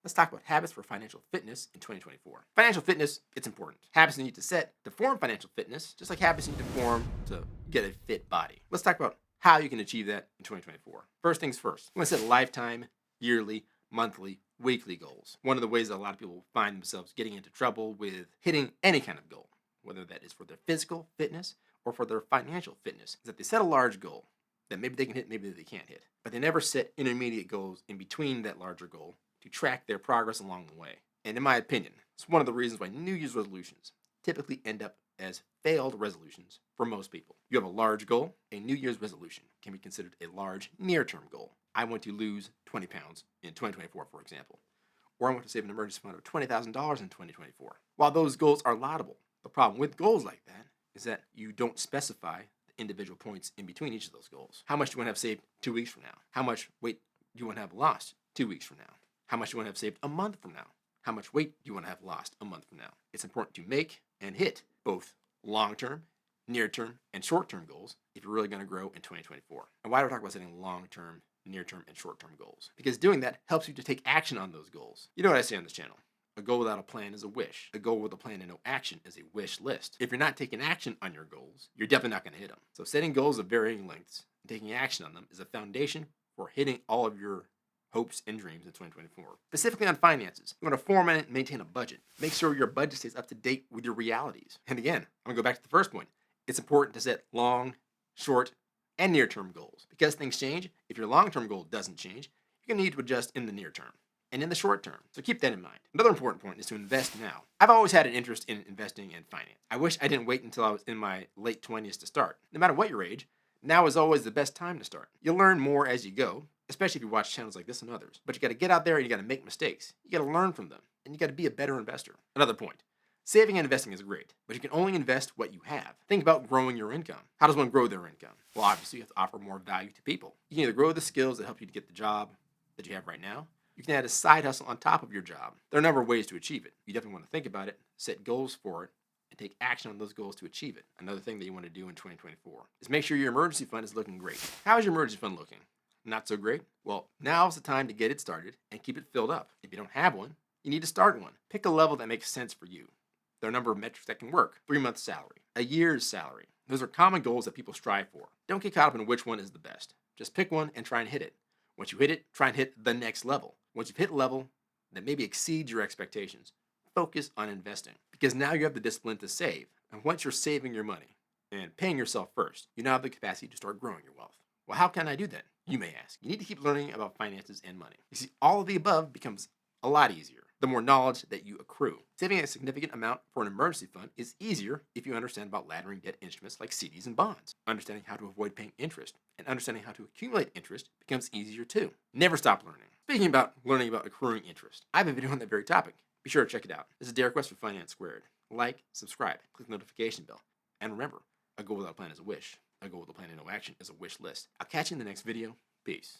Let's talk about habits for financial fitness in 2024. Financial fitness, it's important. Habits you need to set to form financial fitness, just like habits you need to form to get a fit body. Let's talk about how you can achieve that in 2024. First things first, I'm going to set lifetime, yearly, monthly, weekly goals. One of the ways that a lot of people find themselves getting into trouble with hitting any kind of goal, whether that is for their physical fitness or for their financial fitness, is that they set a large goal that maybe they can hit, maybe they can't hit, but they never set intermediate goals in between that larger goal to track their progress along the way. And in my opinion, it's one of the reasons why New Year's resolutions typically end up as failed resolutions for most people. You have a large goal, a New Year's resolution can be considered a large near-term goal. I want to lose 20 pounds in 2024, for example. Or I want to save an emergency fund of $20,000 in 2024. While those goals are laudable, the problem with goals like that is that you don't specify the individual points in between each of those goals. How much do you want to have saved 2 weeks from now? How much weight do you want to have lost 2 weeks from now? How much do you want to have saved a month from now? How much weight do you want to have lost a month from now? It's important to make and hit both long-term, near-term, and short-term goals if you're really going to grow in 2024. And why do I talk about setting long-term, near-term, and short-term goals? Because doing that helps you to take action on those goals. You know what I say on this channel. A goal without a plan is a wish. A goal with a plan and no action is a wish list. If you're not taking action on your goals, you're definitely not going to hit them. So setting goals of varying lengths and taking action on them is a foundation for hitting all of your hopes and dreams in 2024. Specifically on finances, you want to form and maintain a budget. Make sure your budget stays up to date with your realities. And again, I'm going to go back to the first point. It's important to set long, short, and near-term goals. Because things change, if your long-term goal doesn't change, you're going to need to adjust in the near term and in the short term. So keep that in mind. Another important point is to invest now. I've always had an interest in investing in finance. I wish I didn't wait until I was in my late 20s to start. No matter what your age, now is always the best time to start. You'll learn more as you go, especially if you watch channels like this and others. But you got to get out there and you got to make mistakes. You got to learn from them and you got to be a better investor. Another point. Saving and investing is great, but you can only invest what you have. Think about growing your income. How does one grow their income? Well, obviously you have to offer more value to people. You can either grow the skills that help you to get the job that you have right now. You can add a side hustle on top of your job. There are a number of ways to achieve it. You definitely want to think about it, set goals for it, and take action on those goals to achieve it. Another thing that you want to do in 2024 is make sure your emergency fund is looking great. How is your emergency fund looking? Not so great? Well, now's the time to get it started and keep it filled up. If you don't have one, you need to start one. Pick a level that makes sense for you. There are a number of metrics that can work. 3 months salary, a year's salary. Those are common goals that people strive for. Don't get caught up in which one is the best. Just pick one and try and hit it. Once you hit it, try and hit the next level. Once you've hit a level that maybe exceeds your expectations, focus on investing. Because now you have the discipline to save. And once you're saving your money and paying yourself first, you now have the capacity to start growing your wealth. Well, how can I do that? You may ask. You need to keep learning about finances and money. You see, all of the above becomes a lot easier the more knowledge that you accrue. Saving a significant amount for an emergency fund is easier if you understand about laddering debt instruments like CDs and bonds. Understanding how to avoid paying interest and understanding how to accumulate interest becomes easier too. Never stop learning. Speaking about learning about accruing interest, I have a video on that very topic. Be sure to check it out. This is Derek West for Finance Squared. Like, subscribe, click the notification bell. And remember, a goal without a plan is a wish. A goal with a plan and no action is a wish list. I'll catch you in the next video. Peace.